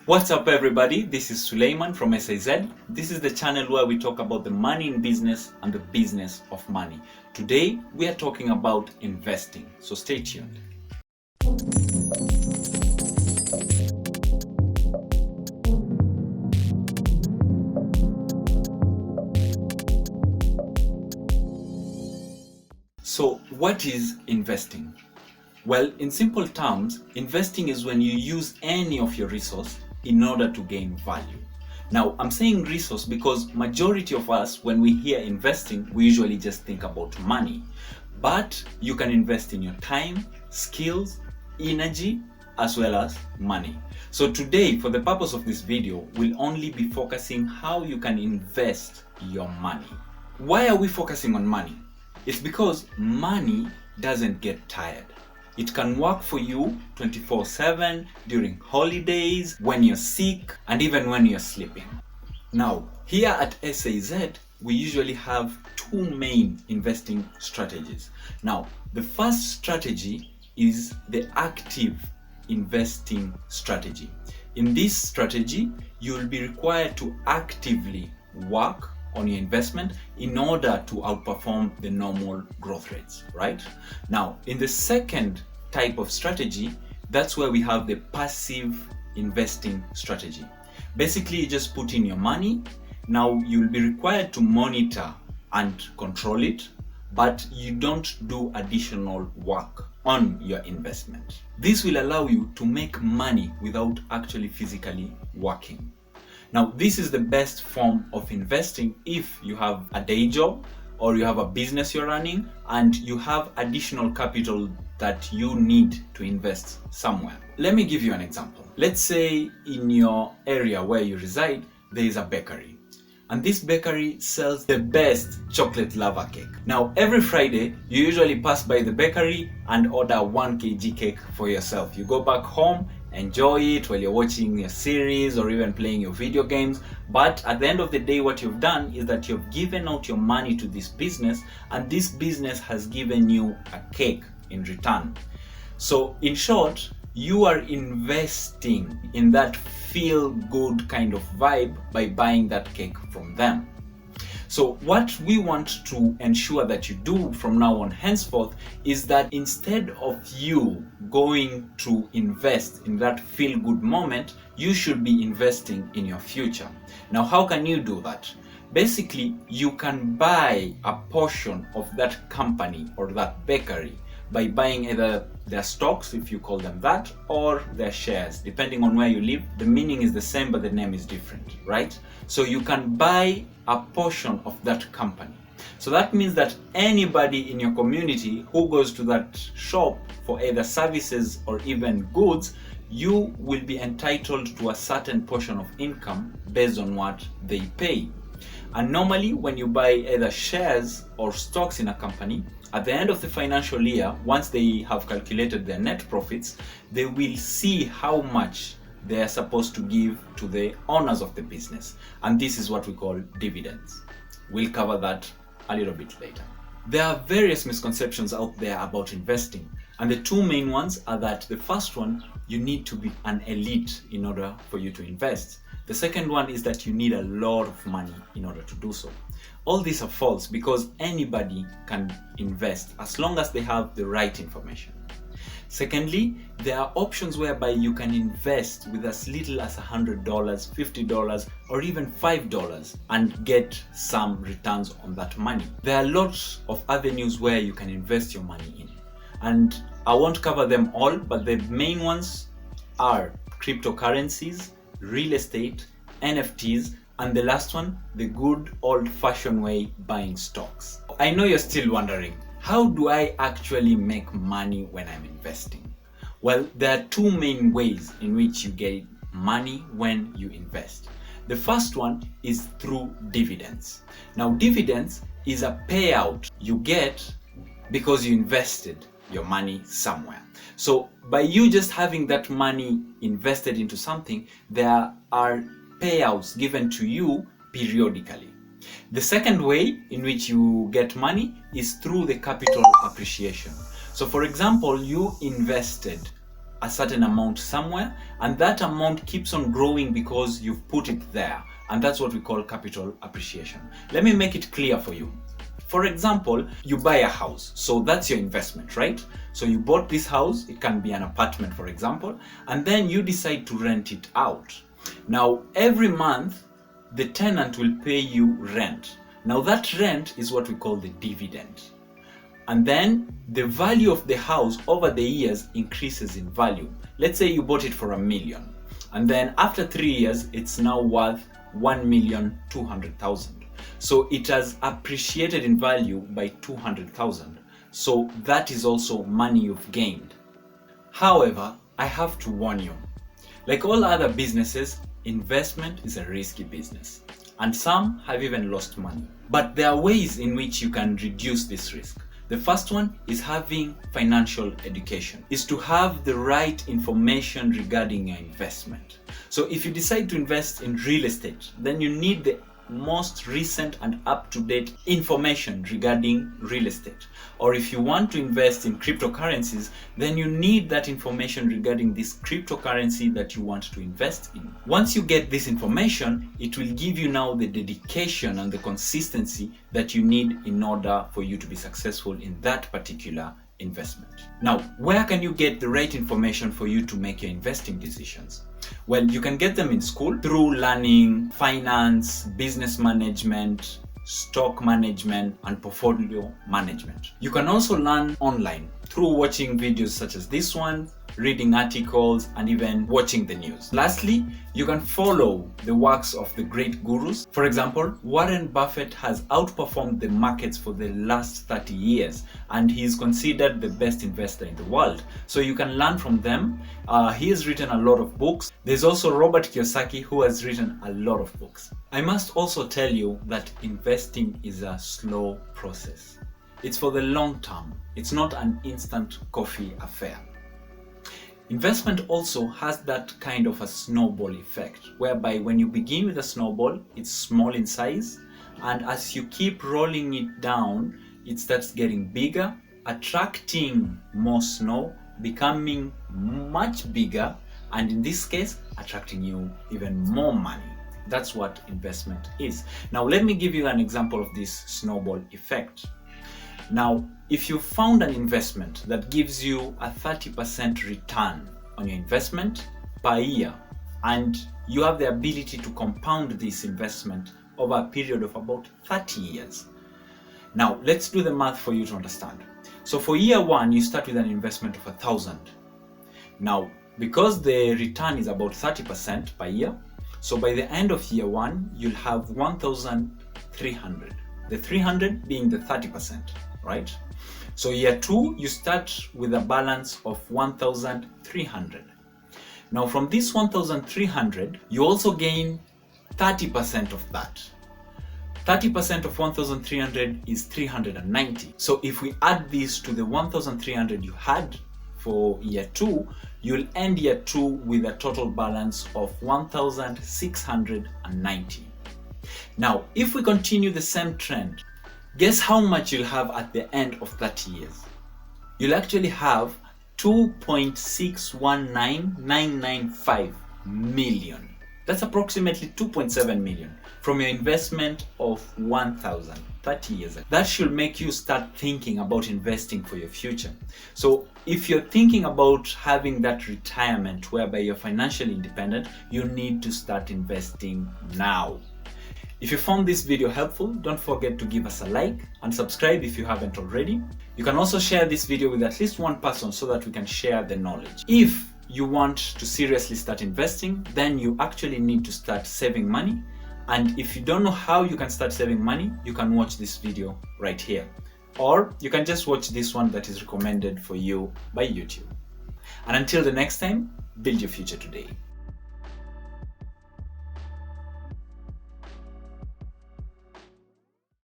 What's up everybody, this is Suleiman from SIZ. This is the channel where we talk about the money in business and the business of money. Today we are talking about investing, so stay tuned. So what is investing? Well, in simple terms, investing is when you use any of your resource in order to gain value. Now, I'm saying resource because majority of us, when we hear investing, we usually just think about money. But you can invest in your time, skills, energy, as well as money. So today, for the purpose of this video, we'll only be focusing how you can invest your money. Why are we focusing on money? It's because money doesn't get tired. It can work for you 24/7 during holidays, when you're sick, and even when you're sleeping. Now, here at SIZ, we usually have two main investing strategies. Now, the first strategy is the active investing strategy. In this strategy, you'll be required to actively work on your investment in order to outperform the normal growth rates, right? Now, in the second type of strategy, that's where we have the passive investing strategy. Basically, you just put in your money. Now, you'll be required to monitor and control it, but you don't do additional work on your investment. This will allow you to make money without actually physically working. Now, this is the best form of investing if you have a day job or you have a business you're running and you have additional capital that you need to invest somewhere. Let me give you an example. Let's say in your area where you reside, there is a bakery. And this bakery sells the best chocolate lava cake. Now, every Friday, you usually pass by the bakery and order 1 kg cake for yourself. You go back home, enjoy it while you're watching your series or even playing your video games. But at the end of the day, what you've done is that you've given out your money to this business, and this business has given you a cake in return. So in short, you are investing in that feel-good kind of vibe by buying that cake from them. So what we want to ensure that you do from now on henceforth is that instead of you going to invest in that feel-good moment, you should be investing in your future. Now, how can you do that? Basically, you can buy a portion of that company or that bakery by buying either their stocks, if you call them that, or their shares, depending on where you live. The meaning is the same, but the name is different, right? So you can buy a portion of that company. So that means that anybody in your community who goes to that shop for either services or even goods, you will be entitled to a certain portion of income based on what they pay. And normally when you buy either shares or stocks in a company, at the end of the financial year, once they have calculated their net profits, they will see how much they are supposed to give to the owners of the business. And this is what we call dividends. We'll cover that a little bit later. There are various misconceptions out there about investing. And the two main ones are that the first one, you need to be an elite in order for you to invest. The second one is that you need a lot of money in order to do so. All these are false because anybody can invest as long as they have the right information. Secondly, there are options whereby you can invest with as little as $100, $50, or even $5 and get some returns on that money. There are lots of avenues where you can invest your money in. And I won't cover them all, but the main ones are cryptocurrencies, real estate, NFTs, and the last one, the good old-fashioned way, buying stocks. I know you're still wondering, how do I actually make money when I'm investing? Well, there are two main ways in which you get money when you invest. The first one is through dividends. Now, dividends is a payout you get because you invested your money somewhere. So by you just having that money invested into something, there are payouts given to you periodically. The second way in which you get money is through the capital appreciation. So for example, you invested a certain amount somewhere, and that amount keeps on growing because you've put it there, and that's what we call capital appreciation. Let me make it clear for you. For example, you buy a house, so that's your investment, right? So you bought this house, it can be an apartment for example, and then you decide to rent it out. Now every month the tenant will pay you rent. Now that rent is what we call the dividend. And then the value of the house over the years increases in value. Let's say you bought it for $1 million, and then after 3 years it's now worth 1,200,000. So it has appreciated in value by 200,000. So that is also money you've gained. However, I have to warn you, like all other businesses, investment is a risky business, and some have even lost money. But there are ways in which you can reduce this risk. The first one is having financial education, is to have the right information regarding your investment. So if you decide to invest in real estate, then you need the most recent and up-to-date information regarding real estate. Or if you want to invest in cryptocurrencies, then you need that information regarding this cryptocurrency that you want to invest in. Once you get this information, it will give you now the dedication and the consistency that you need in order for you to be successful in that particular investment. Now, where can you get the right information for you to make your investing decisions? Well, you can get them in school through learning finance, business management, stock management, and portfolio management. You can also learn online through watching videos such as this one, reading articles, and even watching the news. Lastly, you can follow the works of the great gurus. For example, Warren Buffett has outperformed the markets for the last 30 years, and he is considered the best investor in the world. So you can learn from them. He has written a lot of books. There's also Robert Kiyosaki, who has written a lot of books. I must also tell you that investing is a slow process. It's for the long term. It's not an instant coffee affair. Investment also has that kind of a snowball effect, whereby when you begin with a snowball, it's small in size, and as you keep rolling it down, it starts getting bigger, attracting more snow, becoming much bigger, and in this case, attracting you even more money. That's what investment is. Now, let me give you an example of this snowball effect. Now, if you found an investment that gives you a 30% return on your investment per year, and you have the ability to compound this investment over a period of about 30 years. Now, let's do the math for you to understand. So for year one, you start with an investment of 1,000. Now, because the return is about 30% per year, so by the end of year one, you'll have 1,300. The 300 being the 30%, right? So year two, you start with a balance of 1,300. Now from this 1,300, you also gain 30% of that. 30% of 1,300 is 390. So if we add this to the 1,300 you had for year two, you'll end year two with a total balance of 1,690. Now, if we continue the same trend, guess how much you'll have at the end of 30 years? You'll actually have 2.619995 million. That's approximately 2.7 million from your investment of 1,000 30 years ago. That should make you start thinking about investing for your future. So if you're thinking about having that retirement whereby you're financially independent, you need to start investing now. If you found this video helpful, don't forget to give us a like and subscribe if you haven't already. You can also share this video with at least one person so that we can share the knowledge. If you want to seriously start investing, then you actually need to start saving money. And if you don't know how you can start saving money, you can watch this video right here. Or you can just watch this one that is recommended for you by YouTube. And until the next time, build your future today.